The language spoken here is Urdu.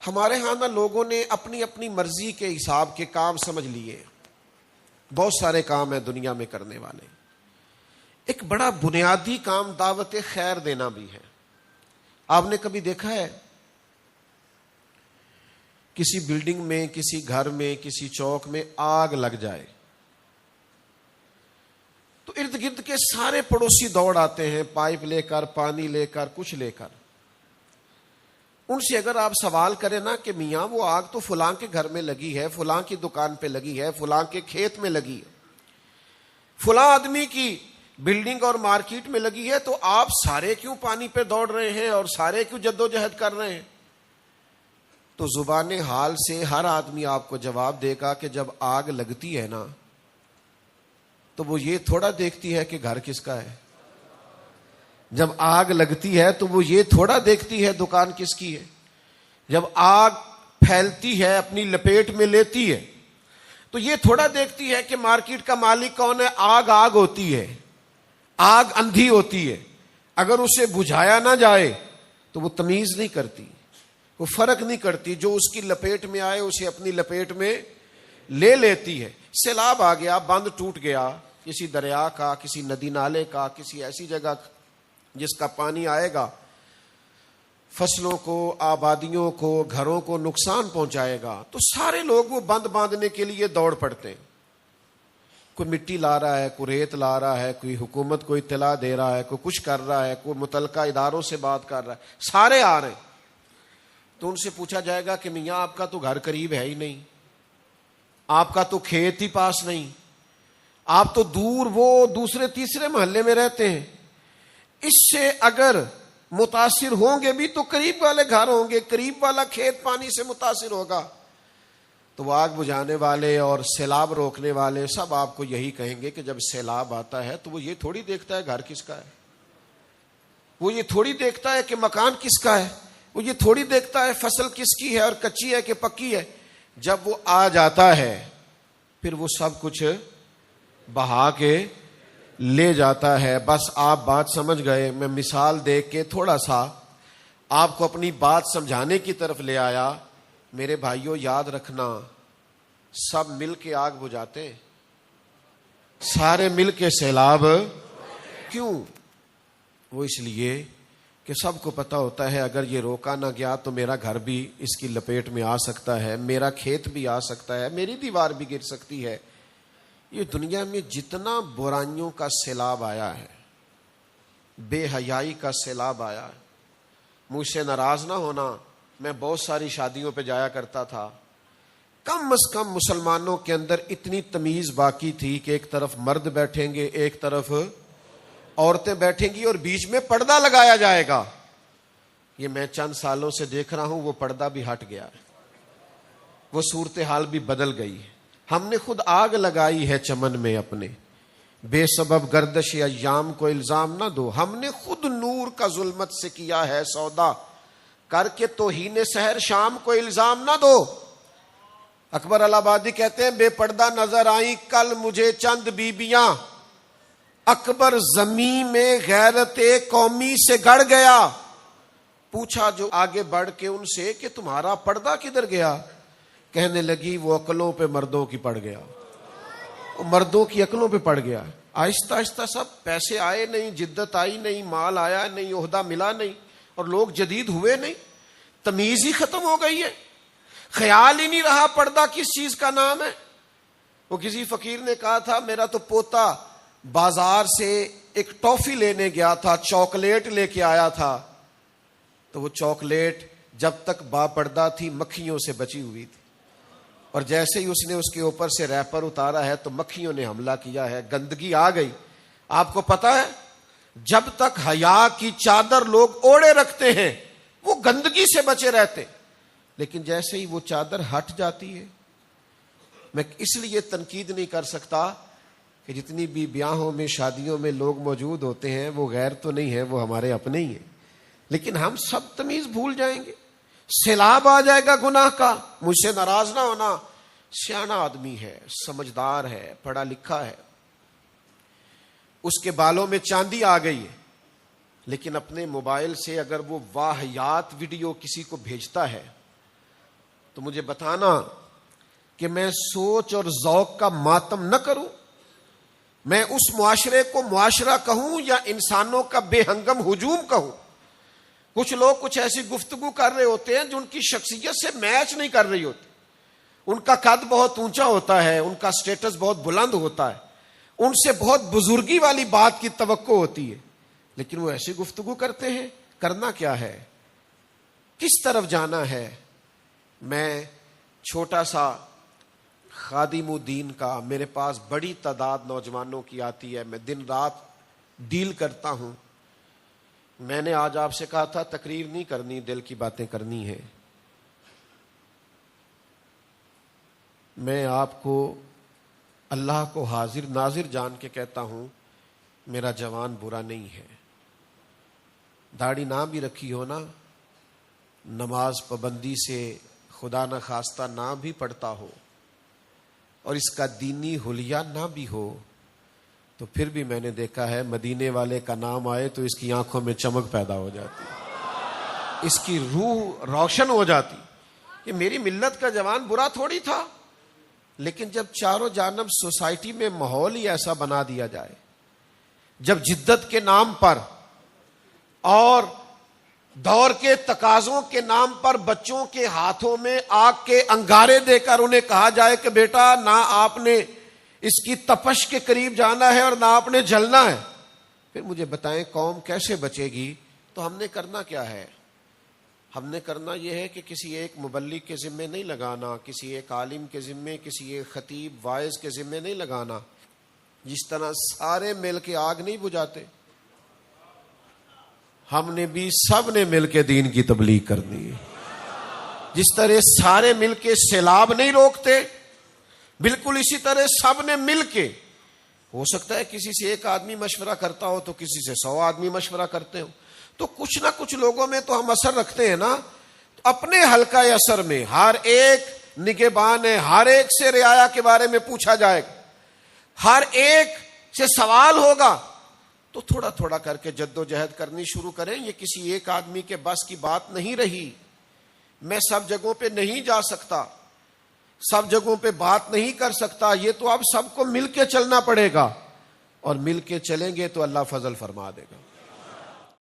ہمارے ہاں نا لوگوں نے اپنی اپنی مرضی کے حساب کے کام سمجھ لیے. بہت سارے کام ہیں دنیا میں کرنے والے. ایک بڑا بنیادی کام دعوت خیر دینا بھی ہے. آپ نے کبھی دیکھا ہے کسی بلڈنگ میں، کسی گھر میں، کسی چوک میں آگ لگ جائے تو ارد گرد کے سارے پڑوسی دوڑ آتے ہیں، پائپ لے کر، پانی لے کر، کچھ لے کر. ان سے اگر آپ سوال کریں نا کہ میاں وہ آگ تو فلاں کے گھر میں لگی ہے، فلاں کی دکان پہ لگی ہے، فلاں کے کھیت میں لگی ہے، فلاں آدمی کی بلڈنگ اور مارکیٹ میں لگی ہے، تو آپ سارے کیوں پانی پہ دوڑ رہے ہیں اور سارے کیوں جدوجہد کر رہے ہیں؟ تو زبان حال سے ہر آدمی آپ کو جواب دے گا کہ جب آگ لگتی ہے نا تو وہ یہ تھوڑا دیکھتی ہے کہ گھر کس کا ہے. جب آگ لگتی ہے تو وہ یہ تھوڑا دیکھتی ہے دکان کس کی ہے. جب آگ پھیلتی ہے، اپنی لپیٹ میں لیتی ہے، تو یہ تھوڑا دیکھتی ہے کہ مارکیٹ کا مالک کون ہے. آگ آگ ہوتی ہے، آگ اندھی ہوتی ہے. اگر اسے بجھایا نہ جائے تو وہ تمیز نہیں کرتی، وہ فرق نہیں کرتی. جو اس کی لپیٹ میں آئے اسے اپنی لپیٹ میں لے لیتی ہے. سیلاب آ گیا، بند ٹوٹ گیا کسی دریا کا، کسی ندی نالے کا، کسی ایسی جگہ جس کا پانی آئے گا فصلوں کو، آبادیوں کو، گھروں کو نقصان پہنچائے گا، تو سارے لوگ وہ بند باندھنے کے لیے دوڑ پڑتے ہیں. کوئی مٹی لا رہا ہے، کوئی ریت لا رہا ہے، کوئی حکومت کو اطلاع دے رہا ہے، کوئی کچھ کر رہا ہے، کوئی متعلقہ اداروں سے بات کر رہا ہے، سارے آ رہے ہیں. تو ان سے پوچھا جائے گا کہ میاں آپ کا تو گھر قریب ہے ہی نہیں، آپ کا تو کھیت ہی پاس نہیں، آپ تو دور وہ دوسرے تیسرے محلے میں رہتے ہیں. اس سے اگر متاثر ہوں گے بھی تو قریب والے گھر ہوں گے، قریب والا کھیت پانی سے متاثر ہوگا. تو وہ آگ بجھانے والے اور سیلاب روکنے والے سب آپ کو یہی کہیں گے کہ جب سیلاب آتا ہے تو وہ یہ تھوڑی دیکھتا ہے گھر کس کا ہے، وہ یہ تھوڑی دیکھتا ہے کہ مکان کس کا ہے، وہ یہ تھوڑی دیکھتا ہے فصل کس کی ہے اور کچی ہے کہ پکی ہے. جب وہ آ جاتا ہے پھر وہ سب کچھ بہا کے لے جاتا ہے. بس آپ بات سمجھ گئے. میں مثال دیکھ کے تھوڑا سا آپ کو اپنی بات سمجھانے کی طرف لے آیا. میرے بھائیوں یاد رکھنا، سب مل کے آگ بجھاتے، سارے مل کے سیلاب کیوں؟ وہ اس لیے کہ سب کو پتا ہوتا ہے اگر یہ روکا نہ گیا تو میرا گھر بھی اس کی لپیٹ میں آ سکتا ہے، میرا کھیت بھی آ سکتا ہے، میری دیوار بھی گر سکتی ہے. یہ دنیا میں جتنا برائیوں کا سیلاب آیا ہے، بے حیائی کا سیلاب آیا ہے، مجھ سے ناراض نہ ہونا، میں بہت ساری شادیوں پہ جایا کرتا تھا. کم از کم مسلمانوں کے اندر اتنی تمیز باقی تھی کہ ایک طرف مرد بیٹھیں گے، ایک طرف عورتیں بیٹھیں گی اور بیچ میں پردہ لگایا جائے گا. یہ میں چند سالوں سے دیکھ رہا ہوں وہ پردہ بھی ہٹ گیا ہے، وہ صورتحال بھی بدل گئی ہے. ہم نے خود آگ لگائی ہے چمن میں اپنے، بے سبب گردش ایام کو الزام نہ دو. ہم نے خود نور کا ظلمت سے کیا ہے سودا، کر کے توہین سحر شام کو الزام نہ دو. اکبر الہ آبادی کہتے ہیں بے پردہ نظر آئیں کل مجھے چند بیبیاں، اکبر زمین میں غیرت قومی سے گڑ گیا. پوچھا جو آگے بڑھ کے ان سے کہ تمہارا پردہ کدھر گیا؟ کہنے لگی وہ عقلوں پہ مردوں کی پڑ گیا، وہ مردوں کی عقلوں پہ پڑ گیا. آہستہ آہستہ سب پیسے آئے نہیں، جدت آئی نہیں، مال آیا نہیں، عہدہ ملا نہیں، اور لوگ جدید ہوئے نہیں، تمیز ہی ختم ہو گئی ہے. خیال ہی نہیں رہا پردہ کس چیز کا نام ہے. وہ کسی فقیر نے کہا تھا میرا تو پوتا بازار سے ایک ٹافی لینے گیا تھا، چاکلیٹ لے کے آیا تھا، تو وہ چاکلیٹ جب تک با پردہ تھی مکھیوں سے بچی ہوئی تھی، اور جیسے ہی اس نے اس کے اوپر سے ریپر اتارا ہے تو مکھیوں نے حملہ کیا ہے، گندگی آ گئی. آپ کو پتا ہے جب تک حیا کی چادر لوگ اوڑے رکھتے ہیں وہ گندگی سے بچے رہتے، لیکن جیسے ہی وہ چادر ہٹ جاتی ہے، میں اس لیے تنقید نہیں کر سکتا کہ جتنی بھی بیاہوں میں شادیوں میں لوگ موجود ہوتے ہیں وہ غیر تو نہیں ہے، وہ ہمارے اپنے ہی ہیں، لیکن ہم سب تمیز بھول جائیں گے. سیلاب آ جائے گا گناہ کا. مجھ سے ناراض نہ ہونا، سیانا آدمی ہے، سمجھدار ہے، پڑھا لکھا ہے، اس کے بالوں میں چاندی آ گئی ہے، لیکن اپنے موبائل سے اگر وہ واہیات ویڈیو کسی کو بھیجتا ہے تو مجھے بتانا کہ میں سوچ اور ذوق کا ماتم نہ کروں، میں اس معاشرے کو معاشرہ کہوں یا انسانوں کا بے ہنگم ہجوم کہوں۔ کچھ لوگ کچھ ایسی گفتگو کر رہے ہوتے ہیں جو ان کی شخصیت سے میچ نہیں کر رہی ہوتی۔ ان کا قد بہت اونچا ہوتا ہے، ان کا سٹیٹس بہت بلند ہوتا ہے، ان سے بہت بزرگی والی بات کی توقع ہوتی ہے، لیکن وہ ایسی گفتگو کرتے ہیں۔ کرنا کیا ہے، کس طرف جانا ہے؟ میں چھوٹا سا خادم الدین کا، میرے پاس بڑی تعداد نوجوانوں کی آتی ہے، میں دن رات ڈیل کرتا ہوں۔ میں نے آج آپ سے کہا تھا تقریر نہیں کرنی، دل کی باتیں کرنی ہے۔ میں آپ کو اللہ کو حاضر ناظر جان کے کہتا ہوں، میرا جوان برا نہیں ہے، داڑھی نہ بھی رکھی ہو نا، نماز پابندی سے خدا نہ خواستہ نہ بھی پڑھتا ہو، اور اس کا دینی حلیہ نہ بھی ہو، تو پھر بھی میں نے دیکھا ہے مدینے والے کا نام آئے تو اس کی آنکھوں میں چمک پیدا ہو جاتی، اس کی روح روشن ہو جاتی۔ یہ میری ملت کا جوان برا تھوڑی تھا، لیکن جب چاروں جانب سوسائٹی میں ماحول ہی ایسا بنا دیا جائے، جب جدت کے نام پر اور دور کے تقاضوں کے نام پر بچوں کے ہاتھوں میں آگ کے انگارے دے کر انہیں کہا جائے کہ بیٹا نہ آپ نے اس کی تپش کے قریب جانا ہے اور نہ آپ نے جلنا ہے، پھر مجھے بتائیں قوم کیسے بچے گی؟ تو ہم نے کرنا کیا ہے؟ ہم نے کرنا یہ ہے کہ کسی ایک مبلغ کے ذمے نہیں لگانا، کسی ایک عالم کے ذمے، کسی ایک خطیب واعظ کے ذمے نہیں لگانا۔ جس طرح سارے مل کے آگ نہیں بجھاتے، ہم نے بھی سب نے مل کے دین کی تبلیغ کرنی ہے۔ جس طرح سارے مل کے سیلاب نہیں روکتے، بالکل اسی طرح سب نے مل کے، ہو سکتا ہے کسی سے ایک آدمی مشورہ کرتا ہو تو کسی سے 100 آدمی مشورہ کرتے ہو، تو کچھ نہ کچھ لوگوں میں تو ہم اثر رکھتے ہیں نا۔ اپنے حلقہ اثر میں ہر ایک نگہبان ہے، ہر ایک سے رعایا کے بارے میں پوچھا جائے گا، ہر ایک سے سوال ہوگا، تو تھوڑا تھوڑا کر کے جد و جہد کرنی شروع کریں۔ یہ کسی ایک آدمی کے بس کی بات نہیں رہی۔ میں سب جگہوں پہ نہیں جا سکتا، سب جگہوں پہ بات نہیں کر سکتا، یہ تو اب سب کو مل کے چلنا پڑے گا، اور مل کے چلیں گے تو اللہ فضل فرما دے گا۔